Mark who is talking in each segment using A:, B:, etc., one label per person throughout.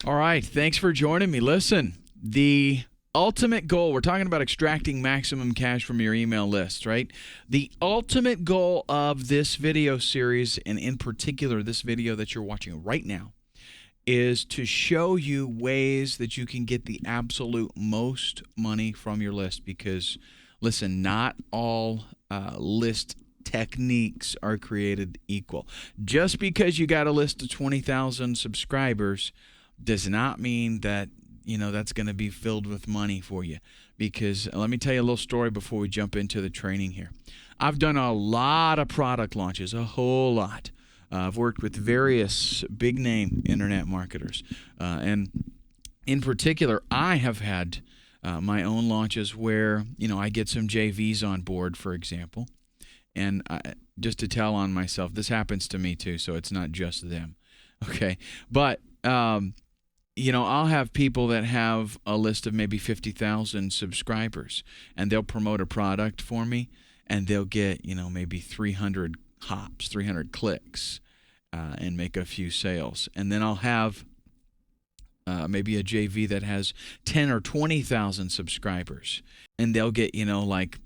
A: All right. Thanks for joining me. Listen, the ultimate goal, we're talking about extracting maximum cash from your email list, right? The ultimate goal of this video series, and in particular this video that you're watching right now, is to show you ways that you can get the absolute most money from your list. Because, listen, not all list techniques are created equal. Just because you got a list of 20,000 subscribers does not mean that that's going to be filled with money for you. Because let me tell you a little story before we jump into the training here. I've done a lot of product launches, a whole lot. I've worked with various big-name internet marketers. And in particular, I have had my own launches where, I get some JVs on board, for example. And just to tell on myself, this happens to me too, so it's not just them. Okay? But, I'll have people that have a list of maybe 50,000 subscribers, and they'll promote a product for me, and they'll get, maybe 300 hops, 300 clicks, and make a few sales. And then I'll have maybe a JV that has 10 or 20,000 subscribers, and they'll get, like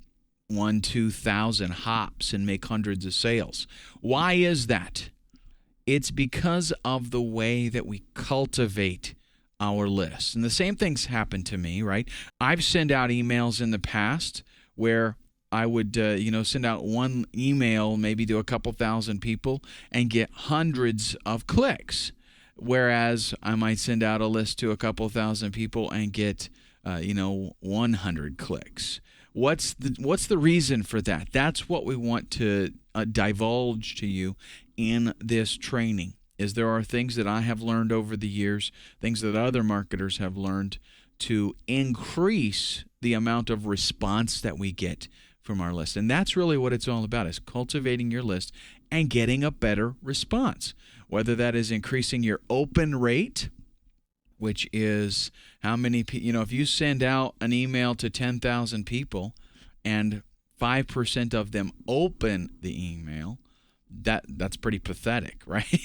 A: 1,000-2,000 hops and make hundreds of sales. Why is that? It's because of the way that we cultivate our lists. And the same things happen to me, right? I've sent out emails in the past where I would, send out one email maybe to a couple thousand people and get hundreds of clicks. Whereas I might send out a list to a couple thousand people and get, 100 clicks. What's the reason for that? That's what we want to divulge to you in this training. Is there are things that I have learned over the years, things that other marketers have learned to increase the amount of response that we get from our list. And that's really what it's all about, is cultivating your list and getting a better response. Whether that is increasing your open rate, which is how many people, if you send out an email to 10,000 people and 5% of them open the email, that's pretty pathetic, right?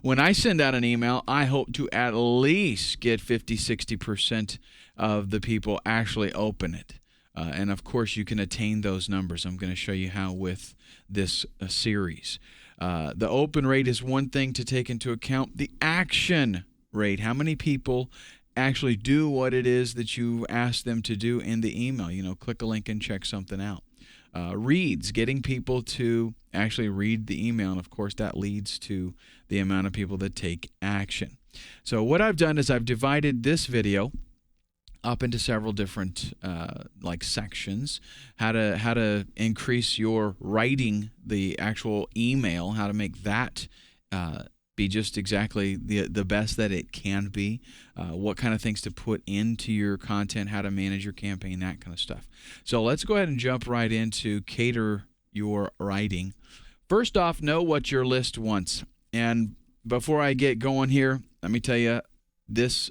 A: When I send out an email, I hope to at least get 50-60% of the people actually open it. And of course, you can attain those numbers. I'm going to show you how with this series. The open rate is one thing to take into account. The action rate, how many people actually do what it is that you ask them to do in the email. Click a link and check something out. Reads, getting people to actually read the email, and of course that leads to the amount of people that take action. So what I've done is I've divided this video up into several different sections. How to increase your writing, the actual email, how to make that be just exactly the best that it can be, what kind of things to put into your content, how to manage your campaign, that kind of stuff. So let's go ahead and jump right into cater your writing. First off, know what your list wants. And before I get going here, let me tell you, this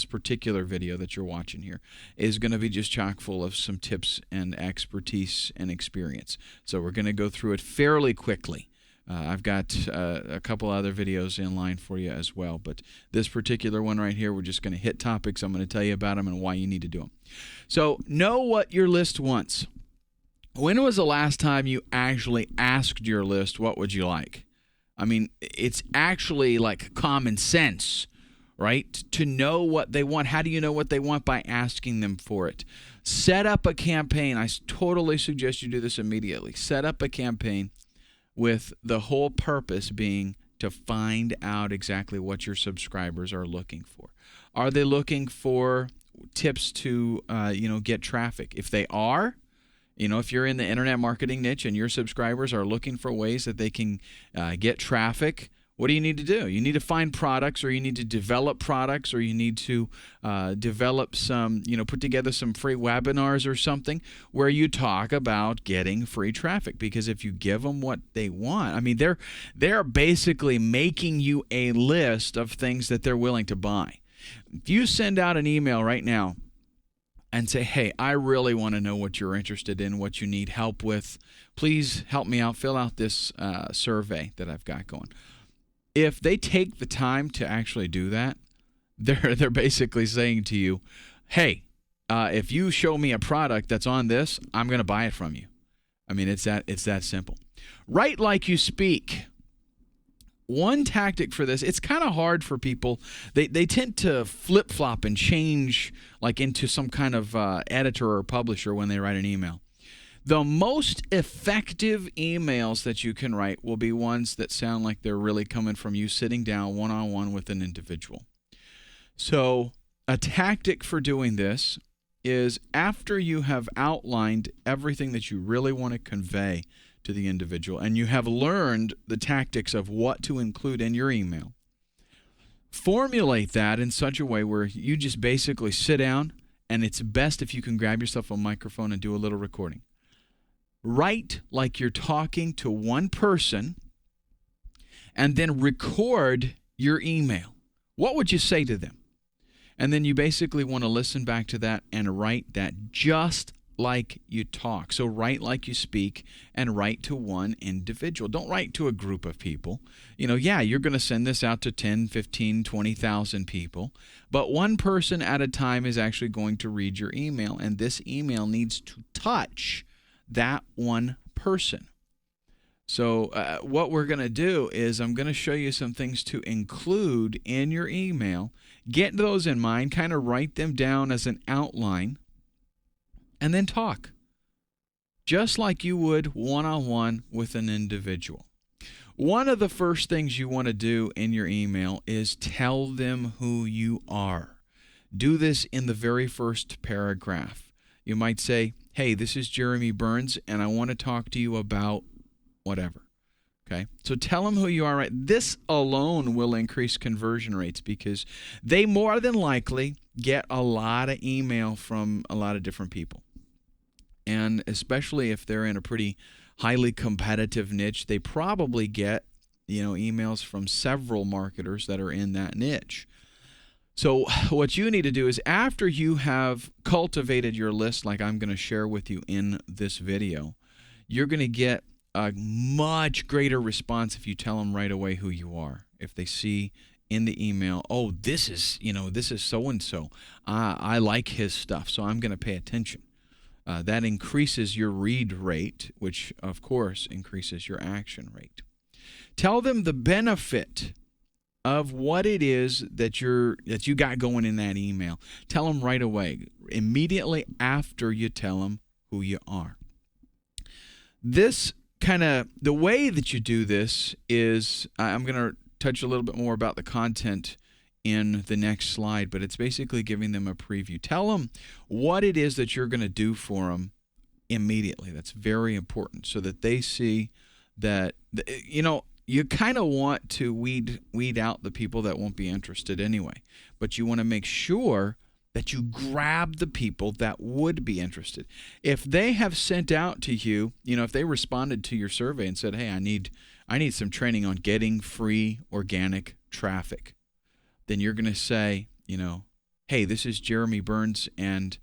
A: particular video that you're watching here is going to be just chock full of some tips and expertise and experience. So we're going to go through it fairly quickly. I've got a couple other videos in line for you as well, but this particular one right here, we're just going to hit topics. I'm going to tell you about them and why you need to do them. So know what your list wants. When was the last time you actually asked your list, what would you like? I mean, it's actually like common sense, right? To know what they want. How do you know what they want? By asking them for it. Set up a campaign. I totally suggest you do this immediately. Set up a campaign with the whole purpose being to find out exactly what your subscribers are looking for. Are they looking for tips to, get traffic? If they are, if you're in the internet marketing niche and your subscribers are looking for ways that they can get traffic, what do you need to do? You need to find products, or you need to develop products, or you need to develop some, put together some free webinars or something where you talk about getting free traffic. Because if you give them what they want, I mean, they're basically making you a list of things that they're willing to buy. If you send out an email right now and say, hey, I really want to know what you're interested in, what you need help with, please help me out, fill out this survey that I've got going. If they take the time to actually do that, They're basically saying to you, hey, if you show me a product that's on this, I'm going to buy it from you. I mean, it's that simple. Write like you speak. One tactic for this, it's kind of hard for people. They tend to flip-flop and change like into some kind of editor or publisher when they write an email. The most effective emails that you can write will be ones that sound like they're really coming from you sitting down one-on-one with an individual. So a tactic for doing this is after you have outlined everything that you really want to convey to the individual and you have learned the tactics of what to include in your email, formulate that in such a way where you just basically sit down, and it's best if you can grab yourself a microphone and do a little recording. Write like you're talking to one person and then record your email. What would you say to them? And then you basically want to listen back to that and write that just like you talk. So write like you speak and write to one individual. Don't write to a group of people. Yeah, you're going to send this out to 10, 15, 20,000 people, but one person at a time is actually going to read your email, and this email needs to touch that one person. So what we're going to do is I'm going to show you some things to include in your email. Get those in mind, kind of write them down as an outline, and then talk, just like you would one-on-one with an individual. One of the first things you want to do in your email is tell them who you are. Do this in the very first paragraph. You might say, hey, this is Jeremy Burns, and I want to talk to you about whatever. Okay, so tell them who you are. Right? This alone will increase conversion rates because they more than likely get a lot of email from a lot of different people. And especially if they're in a pretty highly competitive niche, they probably get, emails from several marketers that are in that niche. So what you need to do is after you have cultivated your list like I'm going to share with you in this video, you're going to get a much greater response if you tell them right away who you are. If they see in the email, oh, this is so-and-so. I like his stuff, so I'm going to pay attention. That increases your read rate, which, of course, increases your action rate. Tell them the benefit of what it is that you got going in that email. Tell them right away, immediately after you tell them who you are. The way that you do this is, I'm going to touch a little bit more about the content in the next slide, but it's basically giving them a preview. Tell them what it is that you're going to do for them immediately. That's very important so that they see that, you kind of want to weed out the people that won't be interested anyway, but you want to make sure that you grab the people that would be interested. If they have sent out to you, if they responded to your survey and said, hey, I need some training on getting free organic traffic, then you're going to say, hey, this is Jeremy Burns, and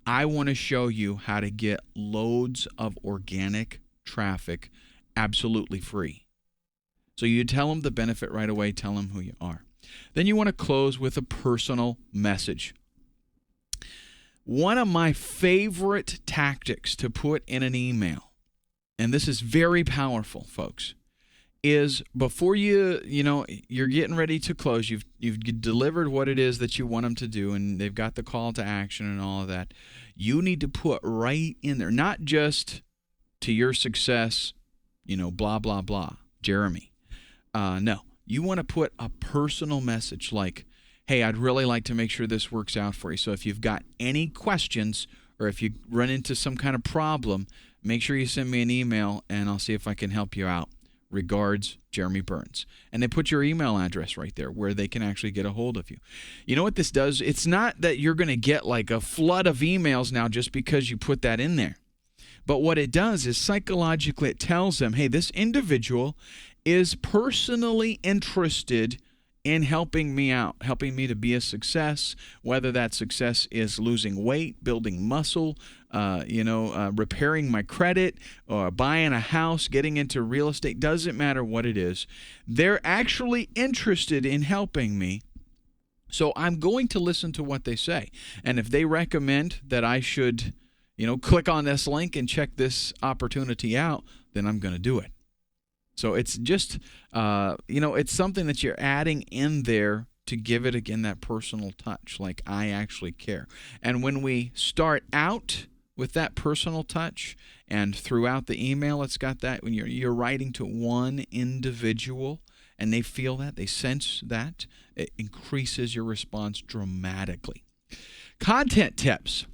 A: I want to show you how to get loads of organic traffic absolutely free. So you tell them the benefit right away, tell them who you are. Then you want to close with a personal message. One of my favorite tactics to put in an email, and this is very powerful, folks, is before you're getting ready to close, you've delivered what it is that you want them to do, and they've got the call to action and all of that. You need to put right in there, not just to your success, blah, blah, blah, Jeremy. No, you want to put a personal message like, hey, I'd really like to make sure this works out for you. So if you've got any questions or if you run into some kind of problem, make sure you send me an email and I'll see if I can help you out. Regards, Jeremy Burns. And they put your email address right there where they can actually get a hold of you. You know what this does? It's not that you're going to get like a flood of emails now just because you put that in there. But what it does is psychologically it tells them, hey, this individual is personally interested in helping me out, helping me to be a success, whether that success is losing weight, building muscle, repairing my credit, or buying a house, getting into real estate, doesn't matter what it is. They're actually interested in helping me, So I'm going to listen to what they say. And if they recommend that I should, click on this link and check this opportunity out, then I'm going to do it. So it's just, it's something that you're adding in there to give it, again, that personal touch, like I actually care. And when we start out with that personal touch and throughout the email, it's got that, when you're writing to one individual and they feel that, they sense that, it increases your response dramatically. Content tips.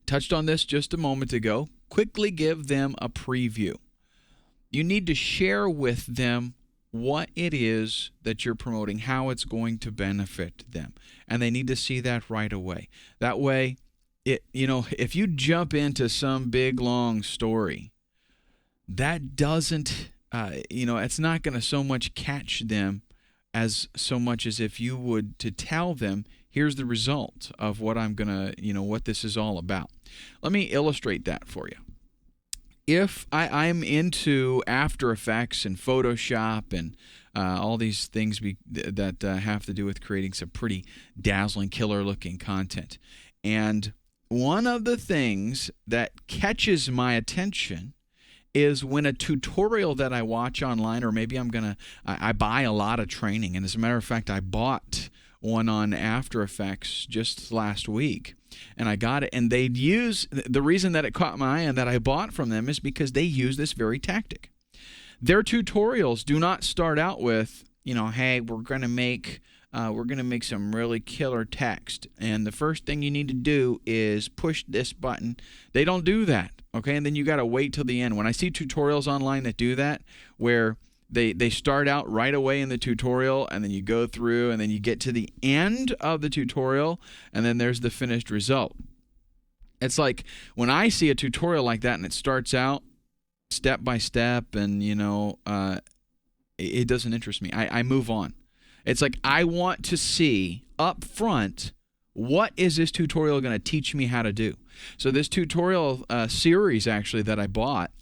A: Touched on this just a moment ago. Quickly give them a preview. You need to share with them what it is that you're promoting, how it's going to benefit them. And they need to see that right away. That way, if you jump into some big, long story, that doesn't, it's not going to so much catch them as so much as if you would to tell them, here's the result of what I'm going to, what this is all about. Let me illustrate that for you. If I'm into After Effects and Photoshop and all these things that have to do with creating some pretty dazzling, killer-looking content, and one of the things that catches my attention is when a tutorial that I watch online, or maybe I buy a lot of training, and as a matter of fact, I bought one on After Effects just last week. And I got it, and they'd use, the reason that it caught my eye and that I bought from them is because they use this very tactic. Their tutorials do not start out with, hey, we're going to make some really killer text, and the first thing you need to do is push this button. They don't do that, okay? And then you got to wait till the end. When I see tutorials online that do that, where they start out right away in the tutorial, and then you go through, and then you get to the end of the tutorial, and then there's the finished result. It's like when I see a tutorial like that, and it starts out step by step, and it doesn't interest me. I move on. It's like I want to see up front, what is this tutorial going to teach me how to do? So this tutorial series actually that I bought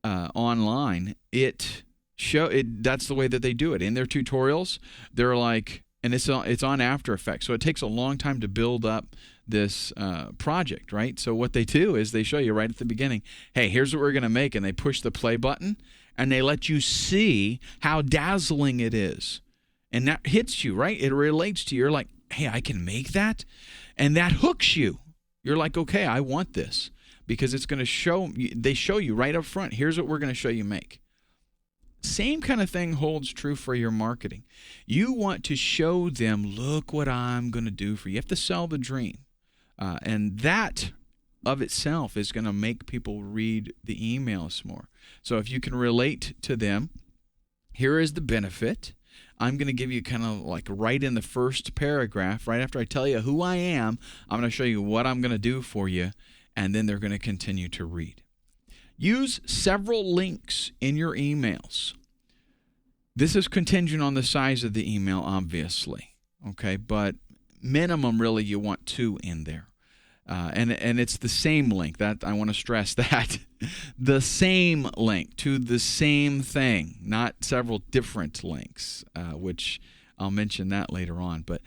A: online, that's the way that they do it. In their tutorials, they're like, and it's on After Effects, so it takes a long time to build up this project, right? So what they do is they show you right at the beginning, hey, here's what we're going to make, and they push the play button, and they let you see how dazzling it is. And that hits you, right? It relates to you. You're like, hey, I can make that? And that hooks you. You're like, okay, I want this, because it's going to they show you right up front, here's what we're going to show you make. Same kind of thing holds true for your marketing. You want to show them, look what I'm going to do for you. You have to sell the dream. And that of itself is going to make people read the emails more. So if you can relate to them, here is the benefit. I'm going to give you kind of like right in the first paragraph, right after I tell you who I am, I'm going to show you what I'm going to do for you, and then they're going to continue to read. Use several links in your emails. This is contingent on the size of the email, obviously, okay? But minimum, really, you want 2 in there. And it's the same link. That I want to stress that. The same link to the same thing, not several different links, which I'll mention that later on. But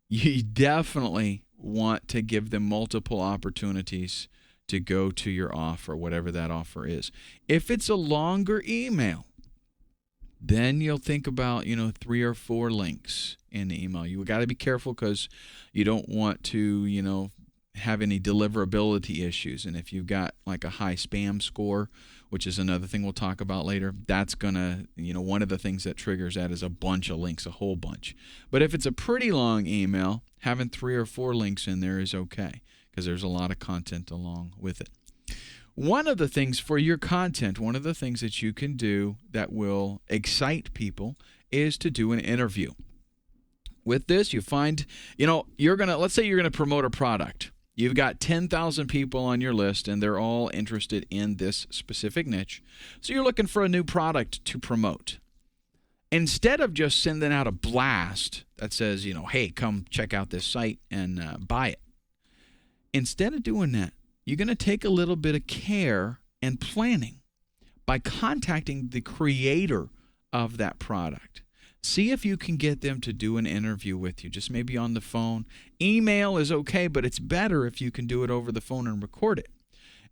A: you definitely want to give them multiple opportunities to go to your offer, whatever that offer is. If it's a longer email, then you'll think about, 3 or 4 links in the email. You got to be careful because you don't want to, have any deliverability issues. And if you've got like a high spam score, which is another thing we'll talk about later, that's going to, one of the things that triggers that is a bunch of links, a whole bunch. But if it's a pretty long email, having 3 or 4 links in there is okay, because there's a lot of content along with it. One of the things for your content, one of the things that you can do that will excite people is to do an interview. With this, you find, let's say you're going to promote a product. You've got 10,000 people on your list, and they're all interested in this specific niche. So you're looking for a new product to promote. Instead of just sending out a blast that says, hey, come check out this site and buy it. Instead of doing that, you're going to take a little bit of care and planning by contacting the creator of that product. See if you can get them to do an interview with you, just maybe on the phone. Email is okay, but it's better if you can do it over the phone and record it.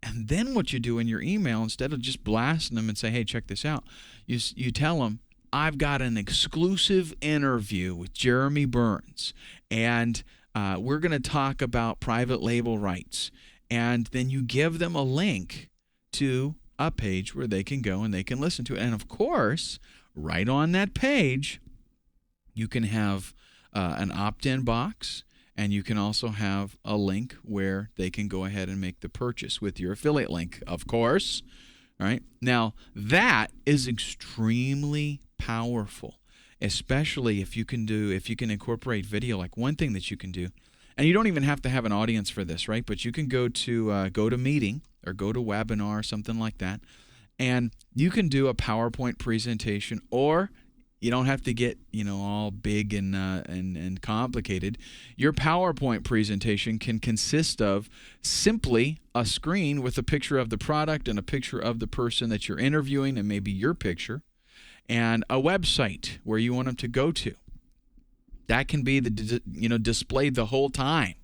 A: And then what you do in your email, instead of just blasting them and say, hey, check this out, you tell them, I've got an exclusive interview with Jeremy Burns, and we're going to talk about private label rights. And then you give them a link to a page where they can go and they can listen to it. And of course, right on that page, you can have an opt-in box, and you can also have a link where they can go ahead and make the purchase with your affiliate link, of course. All right. Now, that is extremely powerful, especially if you can incorporate video. Like one thing that you can do, and you don't even have to have an audience for this, right? But you can go to GoToMeeting or GoToWebinar, something like that, and you can do a PowerPoint presentation, or you don't have to get all big and complicated. Your PowerPoint presentation can consist of simply a screen with a picture of the product and a picture of the person that you're interviewing, and maybe your picture, and a website where you want them to go to. That can be displayed the whole time.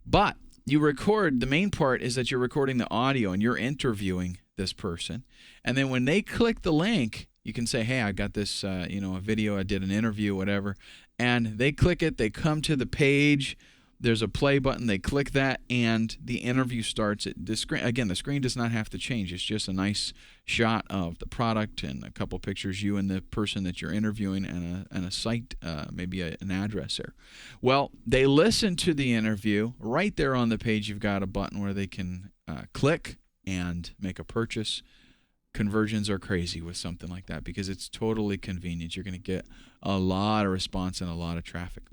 A: But you record, the main part is that you're recording the audio and you're interviewing this person. And then when they click the link, you can say, hey, I got this, a video, I did an interview, whatever. And they click it, they come to the page, there's a play button, they click that, and the interview starts. The screen does not have to change. It's just a nice shot of the product and a couple pictures, you and the person that you're interviewing, and a site, maybe an address there. Well, they listen to the interview. Right there on the page, you've got a button where they can click and make a purchase. Conversions are crazy with something like that because it's totally convenient. You're going to get a lot of response and a lot of traffic.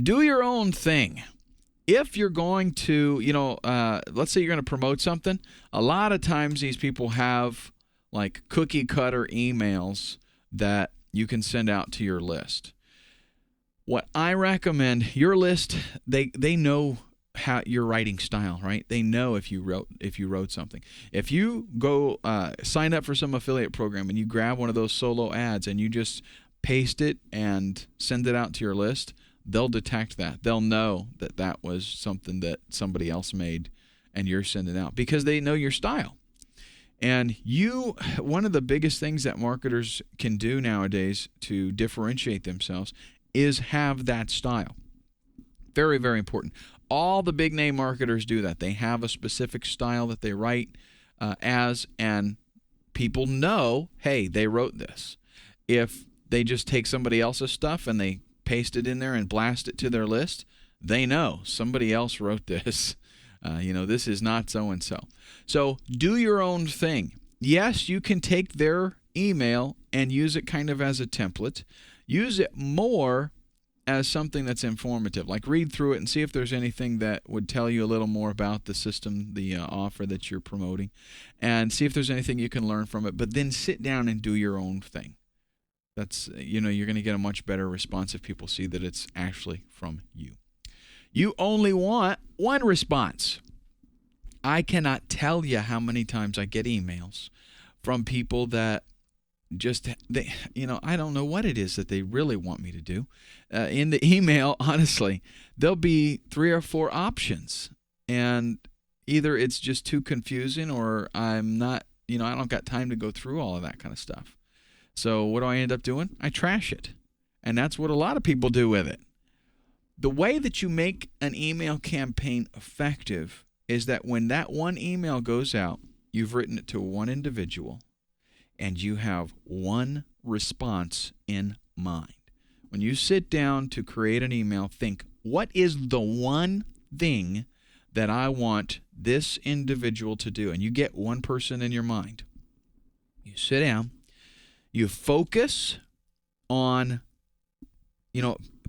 A: Do your own thing. If you're going to, let's say you're going to promote something, a lot of times these people have like cookie cutter emails that you can send out to your list. What I recommend, your list, they know how your writing style, right? They know if you wrote something. If you go sign up for some affiliate program and you grab one of those solo ads and you just paste it and send it out to your list, they'll detect that. They'll know that that was something that somebody else made and you're sending out because they know your style. And one of the biggest things that marketers can do nowadays to differentiate themselves is have that style. Very, very important. All the big name marketers do that. They have a specific style that they write as, and people know, hey, they wrote this. If they just take somebody else's stuff and they paste it in there and blast it to their list, they know somebody else wrote this. This is not so-and-so. So do your own thing. Yes, you can take their email and use it kind of as a template. Use it more as something that's informative, like read through it and see if there's anything that would tell you a little more about the system, the offer that you're promoting, and see if there's anything you can learn from it, but then sit down and do your own thing. That's, you're going to get a much better response if people see that it's actually from you. You only want one response. I cannot tell you how many times I get emails from people that I don't know what it is that they really want me to do. In the email, honestly, there'll be 3 or 4 options, and either it's just too confusing or I'm not, I don't got time to go through all of that kind of stuff. So what do I end up doing? I trash it. And that's what a lot of people do with it. The way that you make an email campaign effective is that when that one email goes out, you've written it to one individual, and you have one response in mind. When you sit down to create an email, think, what is the one thing that I want this individual to do? And you get one person in your mind. You sit down, you focus on,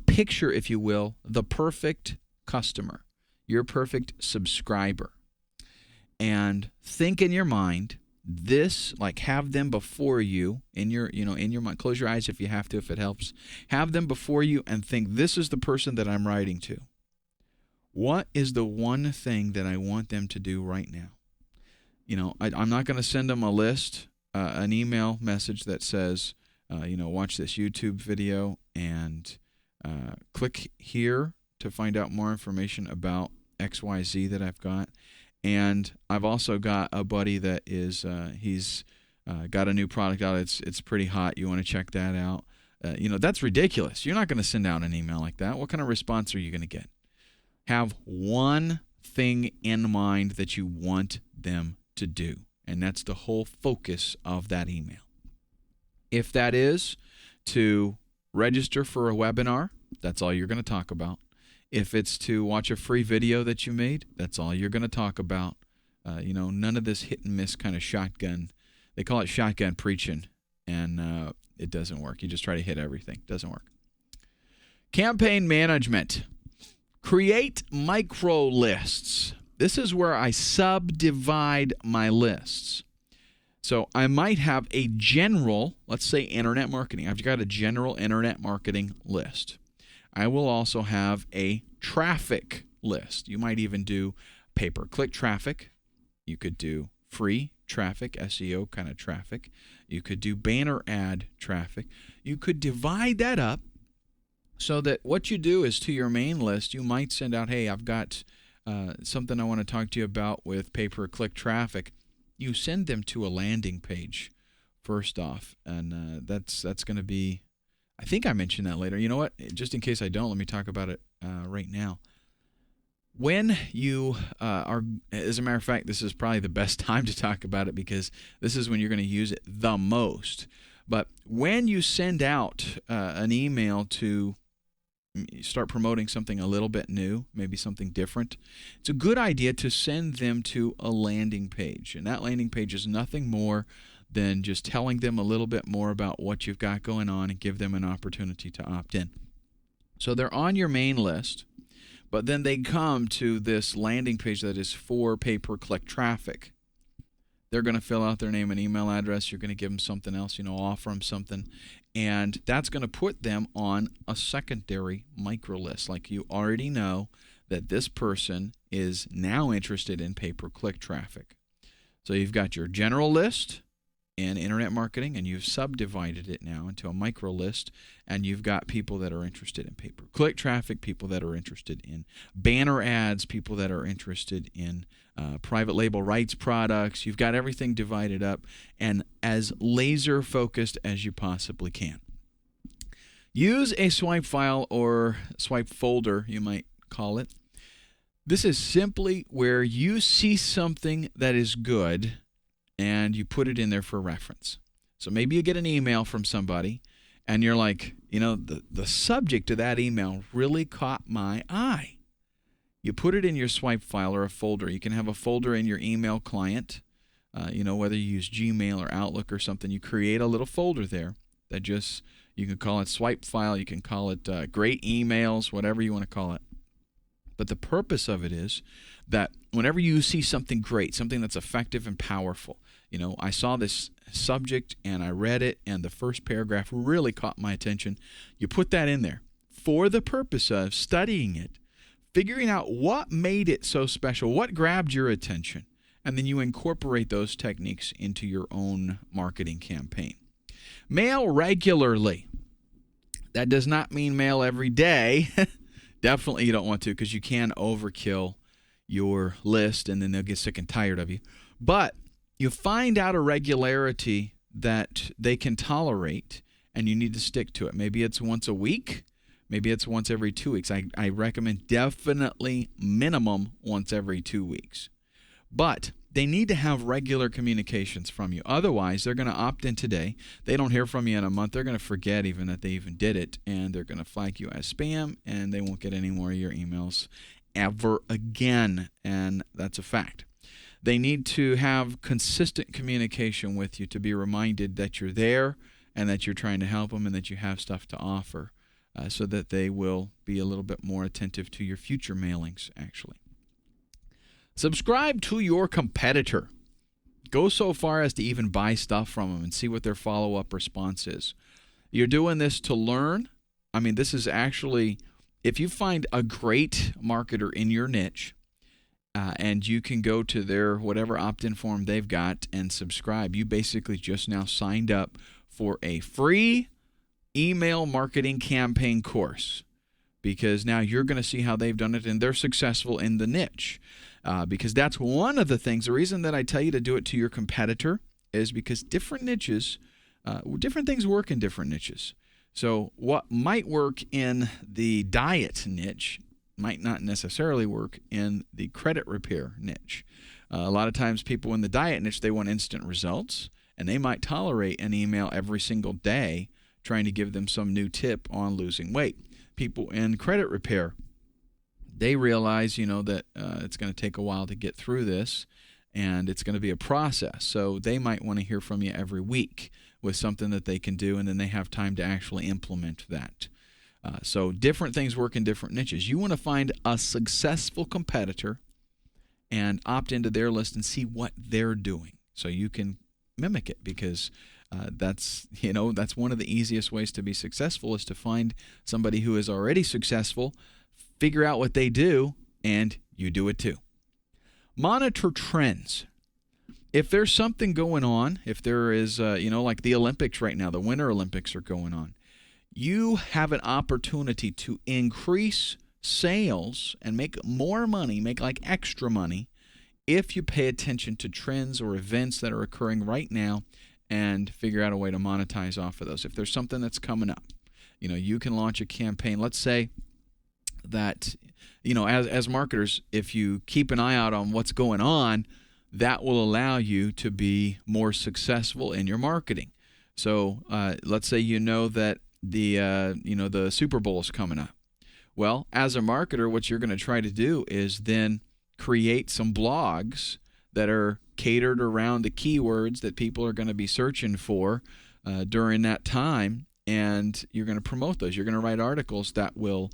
A: picture, if you will, the perfect customer, your perfect subscriber. And think in your mind, have them before you in your mind. Close your eyes if you have to, if it helps. Have them before you and think, this is the person that I'm writing to. What is the one thing that I want them to do right now? I'm not going to send them a list, an email message that says, watch this YouTube video and click here to find out more information about XYZ that I've got. And I've also got a buddy that is he's got a new product out. It's pretty hot. You want to check that out. That's ridiculous. You're not going to send out an email like that. What kind of response are you going to get? Have one thing in mind that you want them to do, and that's the whole focus of that email. If that is to register for a webinar, that's all you're going to talk about. If it's to watch a free video that you made, that's all you're going to talk about. None of this hit and miss kind of shotgun. They call it shotgun preaching, and it doesn't work. You just try to hit everything. It doesn't work. Campaign management. Create micro lists. This is where I subdivide my lists. So I might have a general, let's say internet marketing. I've got a general internet marketing list. I will also have a traffic list. You might even do pay-per-click traffic. You could do free traffic, SEO kind of traffic. You could do banner ad traffic. You could divide that up so that what you do is to your main list, you might send out, hey, I've got something I want to talk to you about with pay-per-click traffic. You send them to a landing page first off, and that's going to be, I think I mentioned that later. You know what? Just in case I don't, let me talk about it right now. When you are, as a matter of fact, this is probably the best time to talk about it because this is when you're going to use it the most. But when you send out an email to start promoting something a little bit new, maybe something different, it's a good idea to send them to a landing page. And that landing page is nothing more than just telling them a little bit more about what you've got going on and give them an opportunity to opt in. So they're on your main list, but then they come to this landing page that is for pay-per-click traffic. They're going to fill out their name and email address. You're going to give them something else, offer them something. And that's going to put them on a secondary micro list. Like you already know that this person is now interested in pay-per-click traffic. So you've got your general list in internet marketing, and you've subdivided it now into a micro list, and you've got people that are interested in pay-per-click traffic, people that are interested in banner ads, people that are interested in private label rights products. You've got everything divided up and as laser focused as you possibly can. Use a swipe file or swipe folder, you might call it. This is simply where you see something that is good and you put it in there for reference. So maybe you get an email from somebody and you're like, the subject of that email really caught my eye. You put it in your swipe file or a folder. You can have a folder in your email client, whether you use Gmail or Outlook or something. You create a little folder there that you can call it swipe file. You can call it great emails, whatever you want to call it. But the purpose of it is that whenever you see something great, something that's effective and powerful, I saw this subject and I read it and the first paragraph really caught my attention. You put that in there for the purpose of studying it, figuring out what made it so special, what grabbed your attention, and then you incorporate those techniques into your own marketing campaign. Mail regularly. That does not mean mail every day. Definitely you don't want to, because you can overkill your list and then they'll get sick and tired of you. But you find out a regularity that they can tolerate and you need to stick to it. Maybe it's once a week. Maybe it's once every 2 weeks. I recommend definitely minimum once every 2 weeks. But they need to have regular communications from you. Otherwise, they're going to opt in today. They don't hear from you in a month. They're going to forget even that they even did it, and they're going to flag you as spam, and they won't get any more of your emails ever again, and that's a fact. They need to have consistent communication with you to be reminded that you're there and that you're trying to help them and that you have stuff to offer, so that they will be a little bit more attentive to your future mailings, actually. Subscribe to your competitor. Go so far as to even buy stuff from them and see what their follow-up response is. You're doing this to learn. I mean, this is actually, if you find a great marketer in your niche, and you can go to their whatever opt-in form they've got and subscribe, you basically just now signed up for a free email marketing campaign course, because now you're going to see how they've done it, and they're successful in the niche. Because that's one of the things. The reason that I tell you to do it to your competitor is because different niches, different things work in different niches. So what might work in the diet niche might not necessarily work in the credit repair niche. A lot of times people in the diet niche, they want instant results, and they might tolerate an email every single day trying to give them some new tip on losing weight. People in credit repair, they realize, that it's going to take a while to get through this, and it's going to be a process. So they might want to hear from you every week with something that they can do, and then they have time to actually implement that. So different things work in different niches. You want to find a successful competitor and opt into their list and see what they're doing so you can mimic it, because that's one of the easiest ways to be successful, is to find somebody who is already successful, figure out what they do, and you do it too. Monitor trends. If there's something going on, if there is, like the Olympics right now, the Winter Olympics are going on, you have an opportunity to increase sales and make more money, make like extra money, if you pay attention to trends or events that are occurring right now and figure out a way to monetize off of those. If there's something that's coming up, you can launch a campaign. Let's say that, as marketers, if you keep an eye out on what's going on, that will allow you to be more successful in your marketing. So let's say that the Super Bowl is coming up. Well, as a marketer, what you're going to try to do is then create some blogs that are catered around the keywords that people are going to be searching for during that time, and you're going to promote those. You're going to write articles that will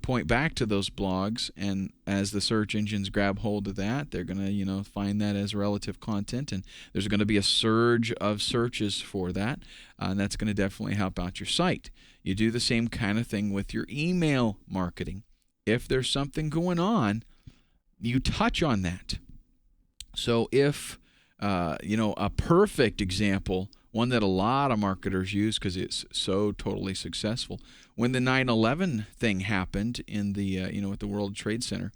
A: point back to those blogs, and as the search engines grab hold of that, they're going to find that as relative content, and there's going to be a surge of searches for that, and that's going to definitely help out your site. You do the same kind of thing with your email marketing. If there's something going on, you touch on that. So if a perfect example, one that a lot of marketers use because it's so totally successful, when the 9/11 thing happened in the at the World Trade Center,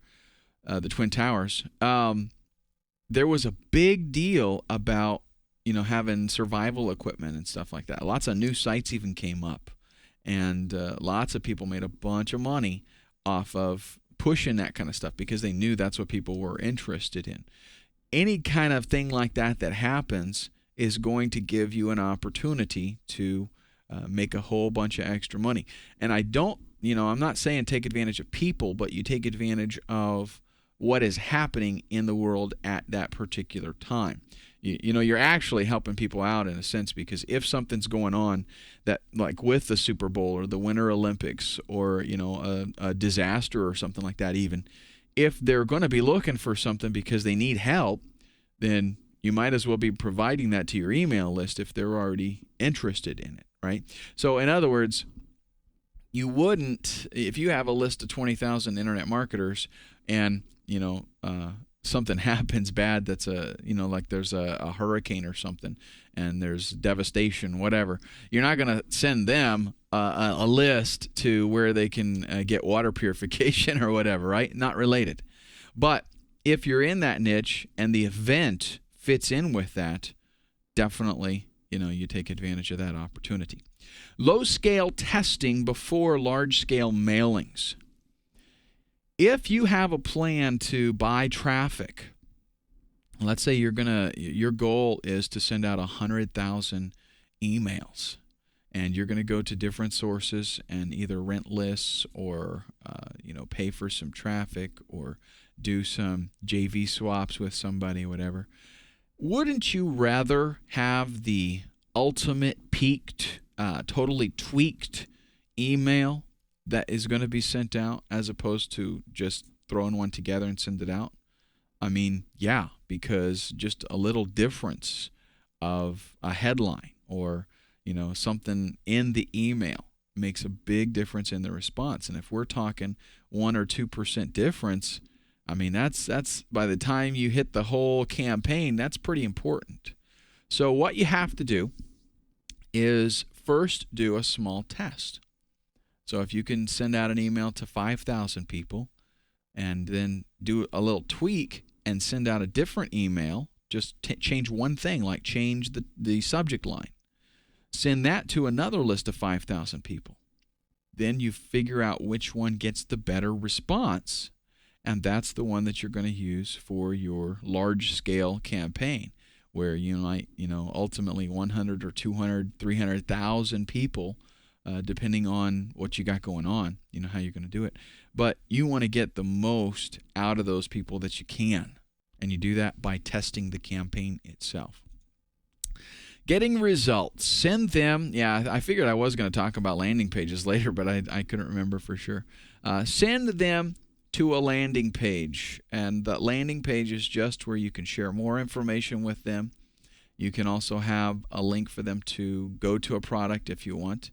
A: the Twin Towers, there was a big deal about having survival equipment and stuff like that. Lots of new sites even came up, and lots of people made a bunch of money off of pushing that kind of stuff because they knew that's what people were interested in. Any kind of thing like that happens is going to give you an opportunity to make a whole bunch of extra money. And I'm not saying take advantage of people, but you take advantage of what is happening in the world at that particular time. You're actually helping people out in a sense, because if something's going on that, like with the Super Bowl or the Winter Olympics or a disaster or something like that, even if they're going to be looking for something because they need help, then you might as well be providing that to your email list if they're already interested in it, right? So in other words, you wouldn't, if you have a list of 20,000 internet marketers and something happens bad, that's like there's a hurricane or something and there's devastation, whatever, you're not going to send them a list to where they can get water purification or whatever, right? Not related. But if you're in that niche and the event fits in with that, definitely you take advantage of that opportunity. Low-scale testing before large-scale mailings. If you have a plan to buy traffic, let's say your goal is to send out 100,000 emails, and you're going to go to different sources and either rent lists or pay for some traffic or do some JV swaps with somebody, whatever. Wouldn't you rather have the ultimate peaked, totally tweaked email that is going to be sent out as opposed to just throwing one together and send it out? I mean, yeah, because just a little difference of a headline or, something in the email makes a big difference in the response. And if we're talking 1 or 2% difference, I mean, that's by the time you hit the whole campaign, that's pretty important. So what you have to do is first do a small test. So if you can send out an email to 5,000 people and then do a little tweak and send out a different email, just change one thing, like change the subject line. Send that to another list of 5,000 people. Then you figure out which one gets the better response, and that's the one that you're going to use for your large-scale campaign, where you might, ultimately 100 or 200, 300,000 people, depending on what you got going on, how you're going to do it. But you want to get the most out of those people that you can, and you do that by testing the campaign itself. Getting results. Send them. Yeah, I figured I was going to talk about landing pages later, but I couldn't remember for sure. Send them to a landing page, and the landing page is just where you can share more information with them. You can also have a link for them to go to a product if you want.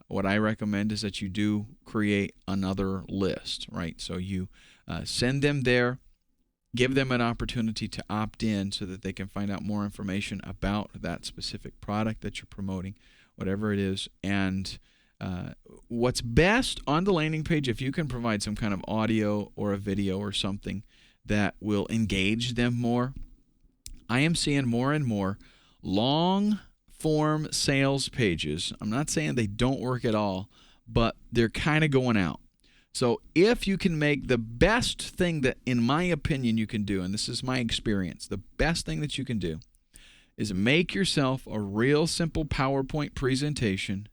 A: What I recommend is that you do create another list, right? So you send them there, give them an opportunity to opt in so that they can find out more information about that specific product that you're promoting, whatever it is. And what's best on the landing page, if you can provide some kind of audio or a video or something that will engage them more. I am seeing more and more long-form sales pages. I'm not saying they don't work at all, but they're kind of going out. So if you can make the best thing that, in my opinion, you can do, and this is my experience, the best thing that you can do is make yourself a real simple PowerPoint presentation.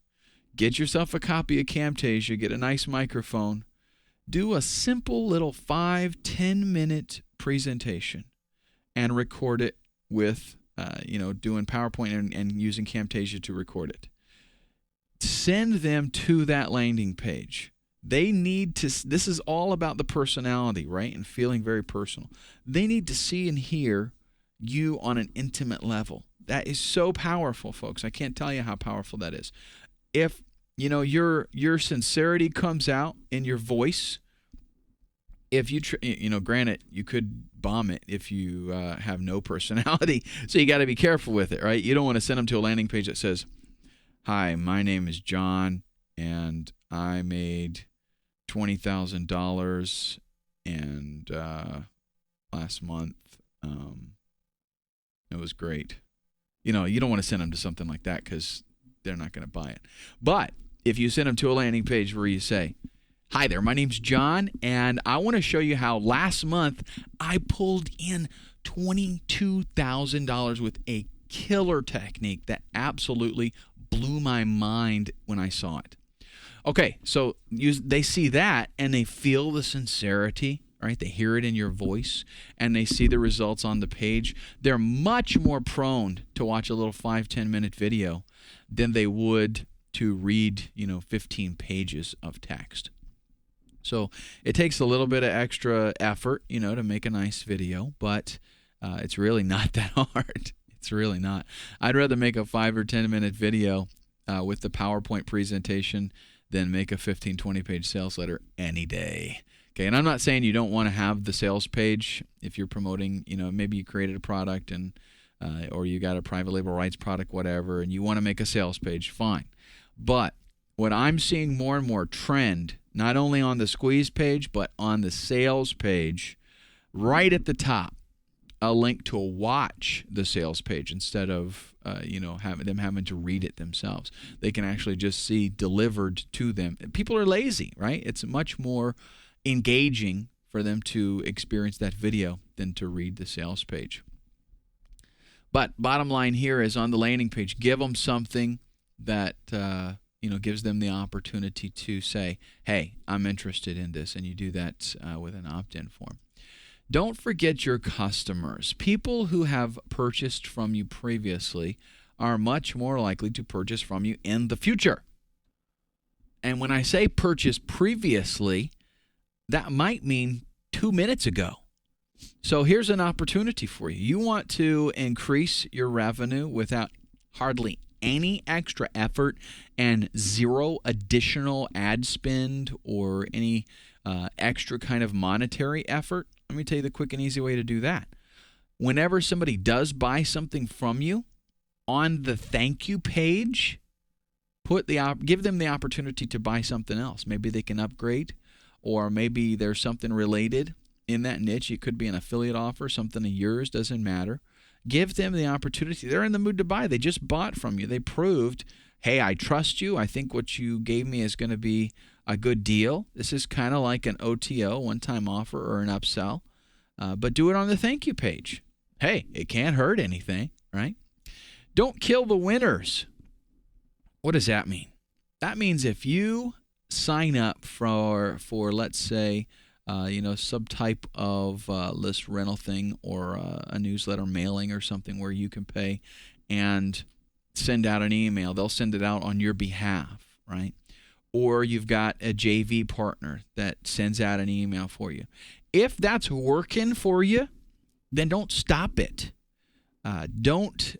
A: Get yourself a copy of Camtasia, get a nice microphone, do a simple little 5-10 minute presentation and record it with, doing PowerPoint and using Camtasia to record it. Send them to that landing page. They need to, this is all about the personality, right? And feeling very personal. They need to see and hear you on an intimate level. That is so powerful, folks. I can't tell you how powerful that is. If your sincerity comes out in your voice, if you granted you could bomb it if you have no personality, so you got to be careful with it, right? You don't want to send them to a landing page that says, "Hi, my name is John, and I made $20,000 and last month it was great." You don't want to send them to something like that because they're not going to buy it. But if you send them to a landing page where you say, "Hi there, my name's John, and I want to show you how last month I pulled in $22,000 with a killer technique that absolutely blew my mind when I saw it." Okay, so they see that and they feel the sincerity, right? They hear it in your voice and they see the results on the page. They're much more prone to watch a little 5-10 minute video than they would to read, 15 pages of text. So it takes a little bit of extra effort, to make a nice video, but it's really not that hard. It's really not. I'd rather make a 5 or 10 minute video with the PowerPoint presentation than make a 15, 20 page sales letter any day. Okay, and I'm not saying you don't want to have the sales page if you're promoting, maybe you created a product and or you got a private label rights product, whatever, and you want to make a sales page, fine. But what I'm seeing more and more trend, not only on the squeeze page, but on the sales page, right at the top, a link to watch the sales page instead of having to read it themselves. They can actually just see delivered to them. People are lazy, right? It's much more engaging for them to experience that video than to read the sales page. But bottom line here is on the landing page, give them something that gives them the opportunity to say, "Hey, I'm interested in this," and you do that with an opt-in form. Don't forget your customers. People who have purchased from you previously are much more likely to purchase from you in the future. And when I say purchase previously, that might mean 2 minutes ago. So here's an opportunity for you. You want to increase your revenue without hardly any extra effort and zero additional ad spend or any extra kind of monetary effort. Let me tell you the quick and easy way to do that. Whenever somebody does buy something from you, on the thank you page, give them the opportunity to buy something else. Maybe they can upgrade, or maybe there's something related in that niche. It could be an affiliate offer, something of yours, doesn't matter. Give them the opportunity. They're in the mood to buy. They just bought from you. They proved, hey, I trust you. I think what you gave me is going to be a good deal. This is kind of like an OTO, one-time offer, or an upsell. But do it on the thank you page. Hey, it can't hurt anything, right? Don't kill the winners. What does that mean? That means if you sign up for let's say, some type of list rental thing, or a newsletter mailing or something where you can pay and send out an email. They'll send it out on your behalf, right? Or you've got a JV partner that sends out an email for you. If that's working for you, then don't stop it. Don't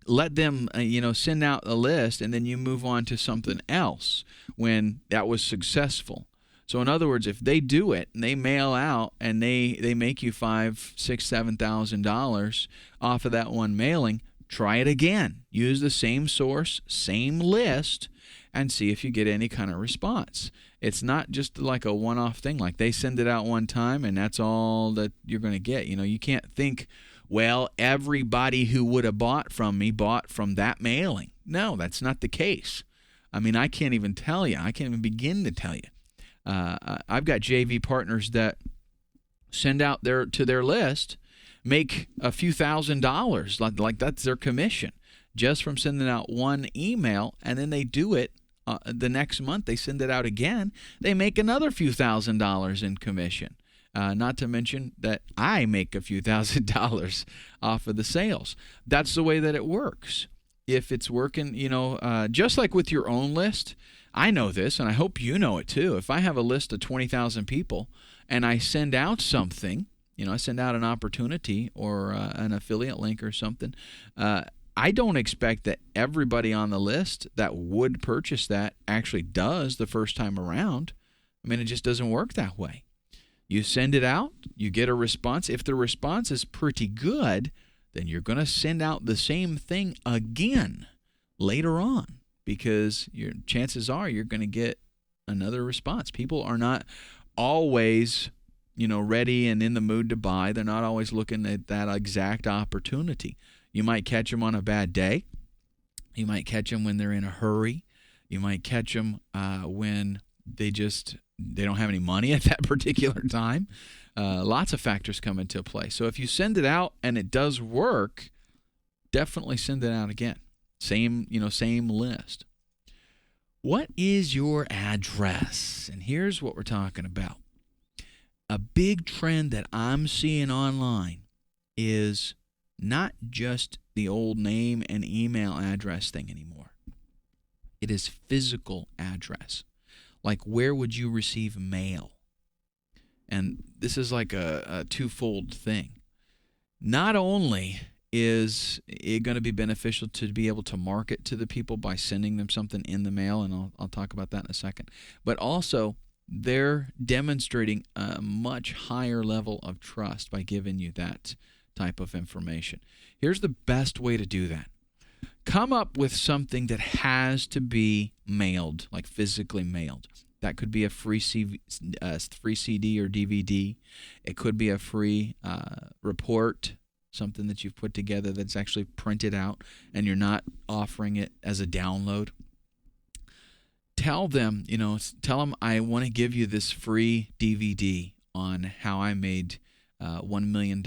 A: let them, send out a list and then you move on to something else when that was successful. So in other words, if they do it and they mail out and they make you $5,000, $6,000, $7,000 off of that one mailing, try it again. Use the same source, same list, and see if you get any kind of response. It's not just like a one-off thing, like they send it out one time and that's all that you're going to get. You can't think, well, everybody who would have bought from me bought from that mailing. No, that's not the case. I mean, I can't even tell you. I can't even begin to tell you. I've got JV partners that send out to their list, make a few $1,000s, like that's their commission, just from sending out one email, and then they do it the next month. They send it out again. They make another few $1,000s in commission. Not to mention that I make a few $1,000s off of the sales. That's the way that it works. If it's working, just like with your own list, I know this, and I hope you know it too. If I have a list of 20,000 people and I send out something, I send out an opportunity or an affiliate link or something, I don't expect that everybody on the list that would purchase that actually does the first time around. I mean, it just doesn't work that way. You send it out, you get a response. If the response is pretty good, then you're going to send out the same thing again later on, because your chances are you're going to get another response. People are not always, ready and in the mood to buy. They're not always looking at that exact opportunity. You might catch them on a bad day. You might catch them when they're in a hurry. You might catch them when they don't have any money at that particular time. Lots of factors come into play. So if you send it out and it does work, definitely send it out again. Same list. What is your address? And here's what we're talking about. A big trend that I'm seeing online is not just the old name and email address thing anymore. It is physical address. Like, where would you receive mail? And this is like a twofold thing. Not only is it going to be beneficial to be able to market to the people by sending them something in the mail, and I'll talk about that in a second, but also they're demonstrating a much higher level of trust by giving you that type of information. Here's the best way to do that. Come up with something that has to be mailed, like physically mailed. That could be a free CD or DVD. It could be a free report, something that you've put together that's actually printed out and you're not offering it as a download. Tell them, I want to give you this free DVD on how I made $1 million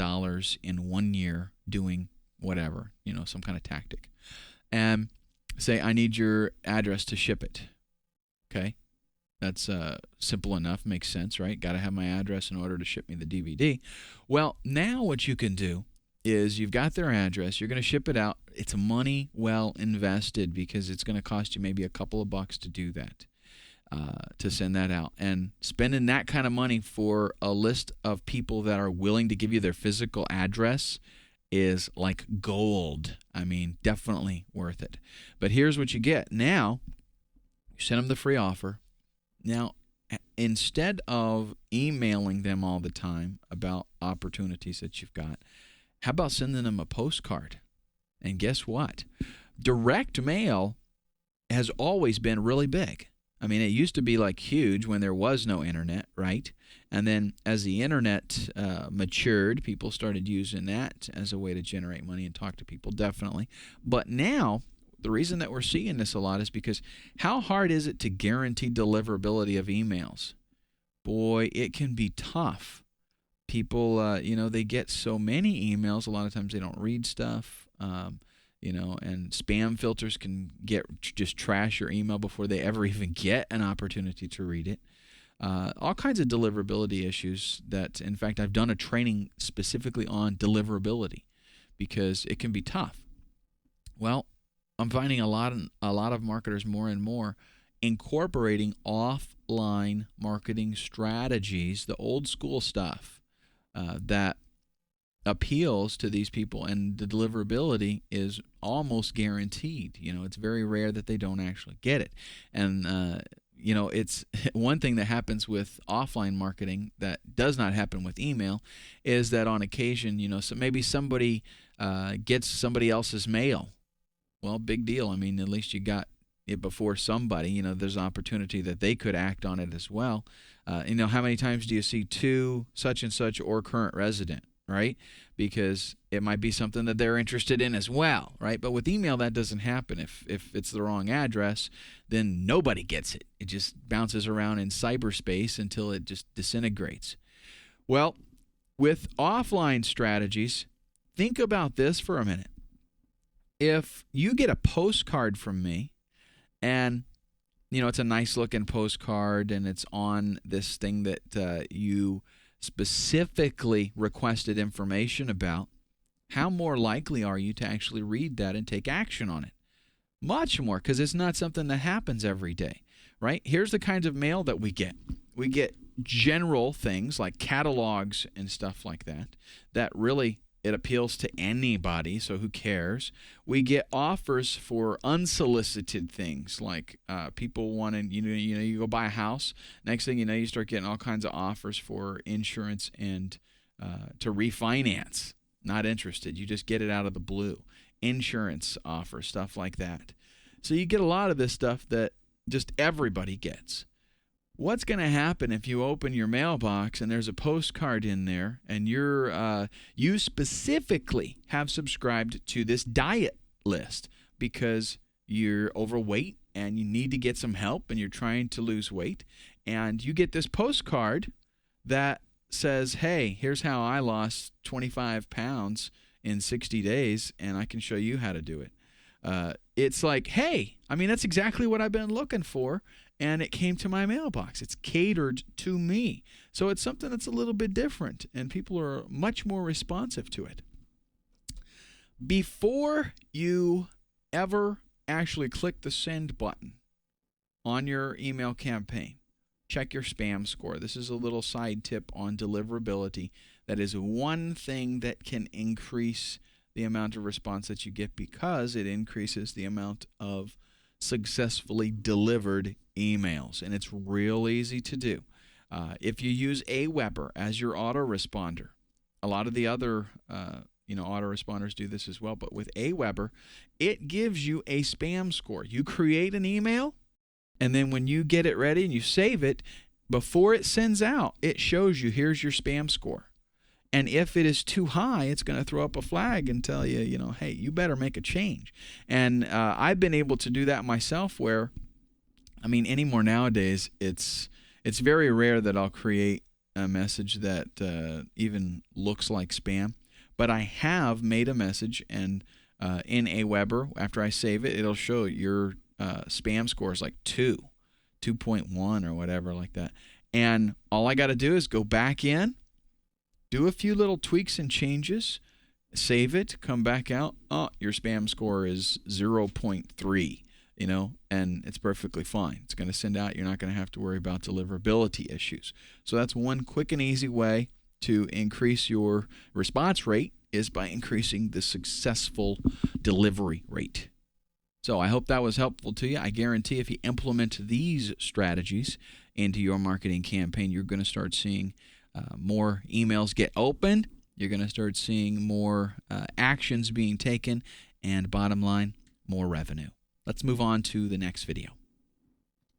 A: in 1 year doing whatever, some kind of tactic. And say, I need your address to ship it. Okay? That's simple enough, makes sense, right? Got to have my address in order to ship me the DVD. Well, now what you can do is you've got their address, you're going to ship it out. It's money well invested, because it's going to cost you maybe a couple of bucks to do that, to send that out. And spending that kind of money for a list of people that are willing to give you their physical address is like gold. I mean, definitely worth it. But here's what you get. Now, you send them the free offer. Now, instead of emailing them all the time about opportunities that you've got, how about sending them a postcard And guess what? Direct mail has always been really big. I mean, it used to be like huge when there was no internet, right? And then as the internet matured, people started using that as a way to generate money and talk to people, definitely. But now, the reason that we're seeing this a lot is because how hard is it to guarantee deliverability of emails? Boy, it can be tough. People, they get so many emails. A lot of times they don't read stuff. And spam filters can just trash your email before they ever even get an opportunity to read it. All kinds of deliverability issues that, in fact, I've done a training specifically on deliverability because it can be tough. Well, I'm finding a lot of marketers more and more incorporating offline marketing strategies, the old school stuff that appeals to these people, and the deliverability is almost guaranteed. It's very rare that they don't actually get it. And it's one thing that happens with offline marketing that does not happen with email is that on occasion, so maybe somebody gets somebody else's mail. Well, big deal. I mean, at least you got it before somebody. There's an opportunity that they could act on it as well. How many times do you see to such and such or current resident? Right? Because it might be something that they're interested in as well, right? But with email, that doesn't happen. If it's the wrong address, then nobody gets it. It just bounces around in cyberspace until it just disintegrates. Well, with offline strategies, think about this for a minute. If you get a postcard from me and it's a nice looking postcard and it's on this thing that you specifically requested information about, how more likely are you to actually read that and take action on it? Much more, because it's not something that happens every day, right? Here's the kinds of mail that we get. We get general things like catalogs and stuff like that really it appeals to anybody, so who cares? We get offers for unsolicited things, like people wanting, you go buy a house. Next thing you know, you start getting all kinds of offers for insurance and to refinance. Not interested. You just get it out of the blue. Insurance offers, stuff like that. So you get a lot of this stuff that just everybody gets. What's going to happen if you open your mailbox and there's a postcard in there and you specifically have subscribed to this diet list because you're overweight and you need to get some help and you're trying to lose weight, and you get this postcard that says, hey, here's how I lost 25 pounds in 60 days and I can show you how to do it. It's like, hey, that's exactly what I've been looking for. And it came to my mailbox. It's catered to me. So it's something that's a little bit different, and people are much more responsive to it. Before you ever actually click the send button on your email campaign, check your spam score. This is a little side tip on deliverability. That is one thing that can increase the amount of response that you get because it increases the amount of successfully delivered emails, and it's real easy to do. If you use Aweber as your autoresponder, a lot of the other autoresponders do this as well, but with Aweber, it gives you a spam score. You create an email, and then when you get it ready and you save it, before it sends out, it shows you, here's your spam score. And if it is too high, it's going to throw up a flag and tell you, hey, you better make a change. And I've been able to do that myself where, anymore nowadays, it's very rare that I'll create a message that even looks like spam. But I have made a message, and in Aweber, after I save it, it'll show your spam score is like 2.1 or whatever like that. And all I got to do is go back in, do a few little tweaks and changes, save it, come back out. Oh, your spam score is 0.3, and it's perfectly fine. It's going to send out. You're not going to have to worry about deliverability issues. So that's one quick and easy way to increase your response rate is by increasing the successful delivery rate. So I hope that was helpful to you. I guarantee if you implement these strategies into your marketing campaign, you're going to start seeing more emails get opened. You're going to start seeing more actions being taken, and bottom line, more revenue. Let's move on to the next video.